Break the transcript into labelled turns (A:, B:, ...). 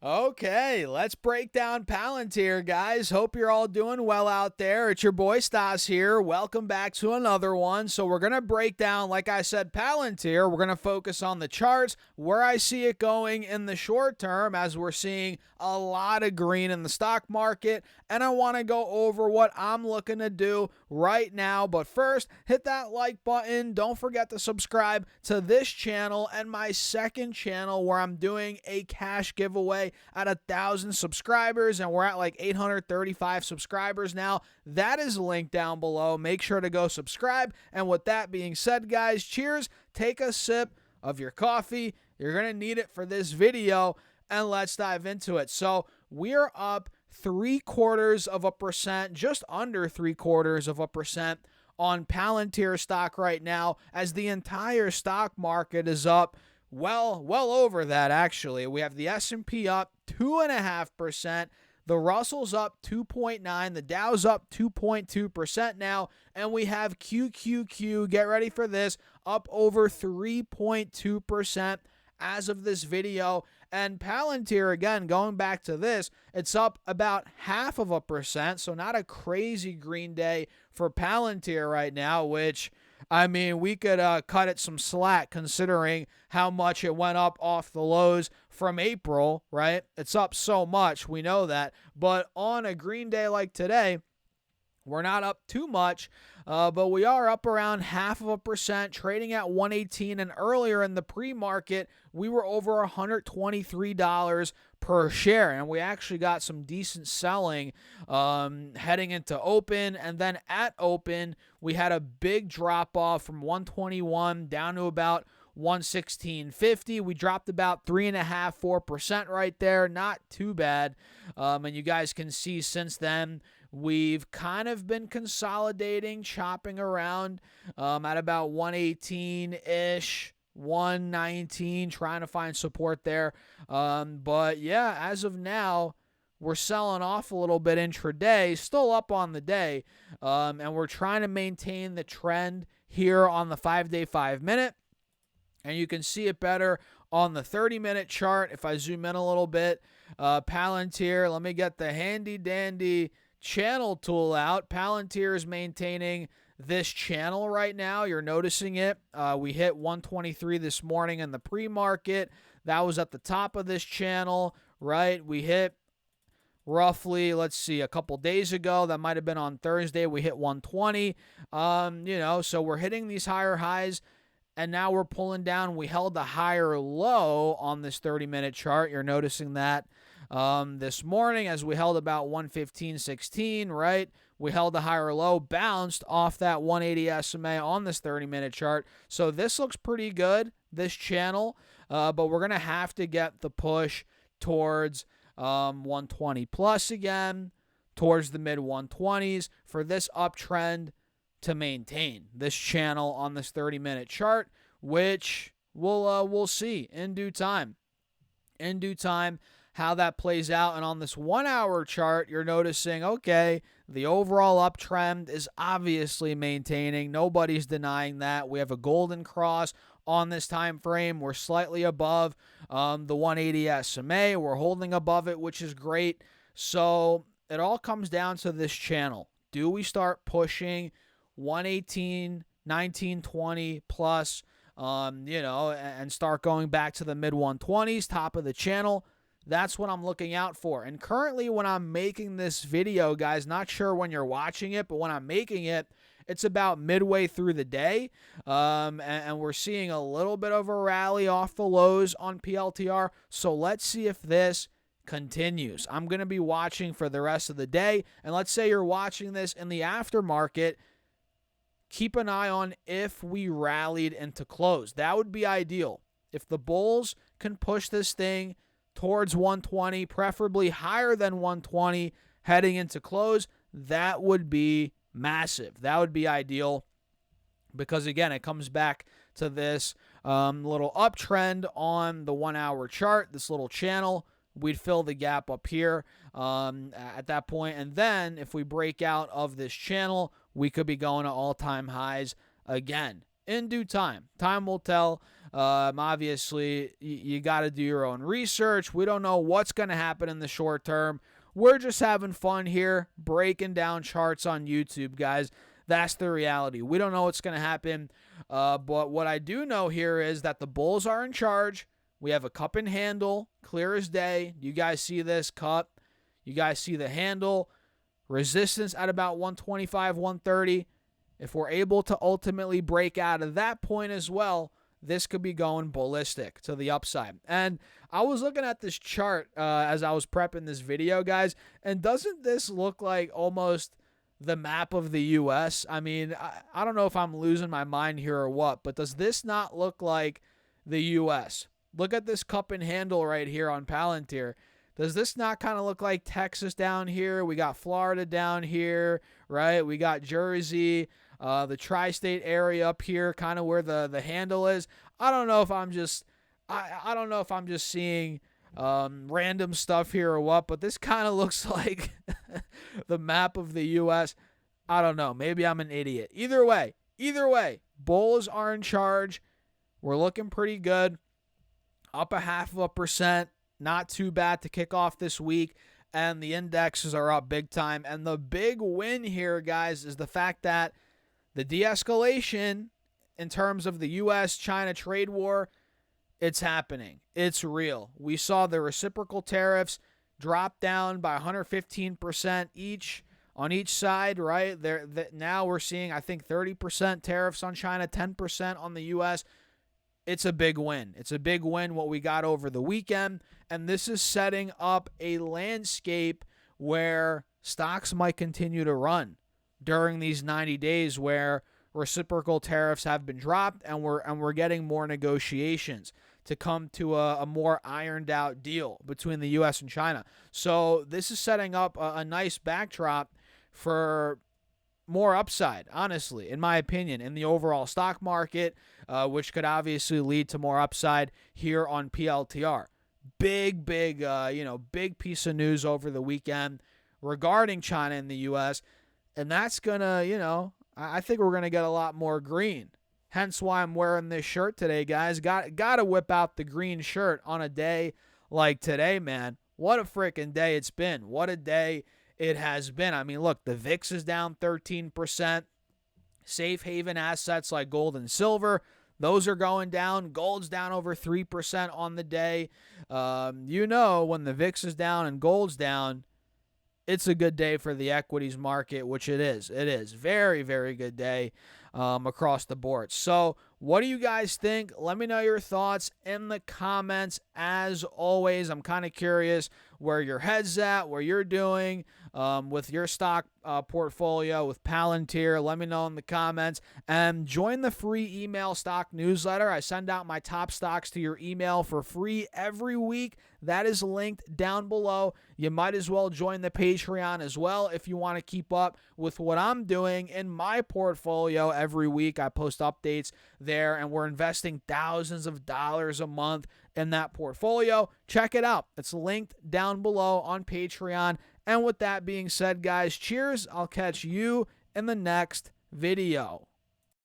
A: Okay, let's break down Palantir, guys. Hope you're all doing well out there. It's your boy Stas here. Welcome back to another one. So we're going to break down, like I said, Palantir. We're going to focus on the charts, where I see it going in the short term, as we're seeing a lot of green in the stock market. And I want to go over what I'm looking to do right now. But first, hit that like button. Don't forget to subscribe to this channel and my second channel, where I'm doing a cash giveaway at 1,000 subscribers, and we're at like 835 subscribers now. That is linked down below. Make sure to go subscribe. And with that being said, guys, cheers. Take a sip of your coffee. You're going to need it for this video, and let's dive into it. So we're up 0.75%, just under 0.75% on Palantir stock right now, as the entire stock market is up well over that. Actually, we have the S&P up 2.5%, the Russell's up 2.9%, the Dow's up 2.2% now, and we have QQQ, get ready for this, up over 3.2% as of this video. And Palantir, again, going back to this, it's up about 0.5%, so not a crazy green day for Palantir right now, which, I mean, we could cut it some slack considering how much it went up off the lows from April, right? It's up so much, we know that. But on a green day like today, we're not up too much, but we are up around 0.5%, trading at 118. And earlier in the pre-market, we were over $123 per share, and we actually got some decent selling heading into open. And then at open, we had a big drop off from 121 down to about 116.50. We dropped about 3.5–4% right there. Not too bad. And you guys can see since then, we've kind of been consolidating, chopping around at about 118-ish, 119, trying to find support there. But yeah, as of now, we're selling off a little bit intraday, still up on the day, and we're trying to maintain the trend here on the 5-day, 5-minute. And you can see it better on the 30-minute chart. If I zoom in a little bit, Palantir, let me get the handy-dandy channel tool out. Palantir is maintaining this channel right now. You're noticing it. We hit 123 this morning in the pre-market. That was at the top of this channel, right? We hit roughly, let's see, a couple days ago. That might have been on Thursday. We hit 120. So we're hitting these higher highs. And now we're pulling down. We held a higher low on this 30-minute chart. You're noticing that this morning as we held about 115.16, right? We held a higher low, bounced off that 180 SMA on this 30-minute chart. So this looks pretty good, this channel. But we're going to have to get the push towards 120 plus again, towards the mid-120s for this uptrend to maintain this channel on this 30-minute chart, which we'll see in due time. In due time, how that plays out. And on this 1-hour chart, you're noticing, okay, the overall uptrend is obviously maintaining. Nobody's denying that. We have a golden cross on this time frame. We're slightly above the 180 SMA. We're holding above it, which is great. So it all comes down to this channel. Do we start pushing 118, 1920 plus, and start going back to the mid-120s, top of the channel? That's what I'm looking out for. And currently when I'm making this video, guys, not sure when you're watching it, but when I'm making it, it's about midway through the day, and we're seeing a little bit of a rally off the lows on PLTR. So let's see if this continues. I'm going to be watching for the rest of the day. And let's say you're watching this in the aftermarket. Keep an eye on if we rallied into close. That would be ideal. If the bulls can push this thing towards 120, preferably higher than 120 heading into close, that would be massive. That would be ideal because, again, it comes back to this little uptrend on the 1-hour chart, this little channel. We'd fill the gap up here at that point. And then if we break out of this channel, we could be going to all-time highs again. in due time. Time will tell. Obviously, you got to do your own research. We don't know what's going to happen in the short term. We're just having fun here, breaking down charts on YouTube, guys. That's the reality. We don't know what's going to happen. But what I do know here is that the bulls are in charge. We have a cup and handle, clear as day. You guys see this cup. You guys see the handle. Resistance at about 125, 130. If we're able to ultimately break out of that point as well, this could be going ballistic to the upside. And I was looking at this chart as I was prepping this video, guys, and doesn't this look like almost the map of the U.S.? I mean, I don't know if I'm losing my mind here or what, but does this not look like the U.S.? Look at this cup and handle right here on Palantir. Does this not kind of look like Texas down here? We got Florida down here, right? We got Jersey, the tri-state area up here, kind of where the handle is. I don't know if I'm just, I don't know if I'm just seeing random stuff here or what, but this kind of looks like the map of the U.S. I don't know. Maybe I'm an idiot. Either way, bulls are in charge. We're looking pretty good. Up 0.5%. Not too bad to kick off this week, and the indexes are up big time. And the big win here, guys, is the fact that the de-escalation in terms of the U.S.-China trade war, it's happening. It's real. We saw the reciprocal tariffs drop down by 115% each on each side, right? Now we're seeing, I think, 30% tariffs on China, 10% on the U.S. It's a big win. It's a big win what we got over the weekend. And this is setting up a landscape where stocks might continue to run during these 90 days where reciprocal tariffs have been dropped and we're getting more negotiations to come to a more ironed out deal between the U.S. and China. So this is setting up a nice backdrop for more upside, honestly, in my opinion, in the overall stock market, which could obviously lead to more upside here on PLTR. Big piece of news over the weekend regarding China and the U.S., and that's going to, I think we're going to get a lot more green. Hence why I'm wearing this shirt today, guys. Got to whip out the green shirt on a day like today, man. What a freaking day it's been. What a day it has been. I mean, look, the VIX is down 13%. Safe haven assets like gold and silver, those are going down. Gold's down over 3% on the day. When the VIX is down and gold's down, it's a good day for the equities market, which it is. It is. Very, very good day across the board. So what do you guys think? Let me know your thoughts in the comments. As always, I'm kind of curious where your head's at, what you're doing with your stock portfolio with Palantir. Let me know in the comments. And join the free email stock newsletter. I send out my top stocks to your email for free every week. That is linked down below. You might as well join the Patreon as well if you want to keep up with what I'm doing in my portfolio every week. I post updates there, and we're investing thousands of dollars a month in that portfolio. Check it out. It's linked down below on Patreon. And with that being said, guys, cheers. I'll catch you in the next video.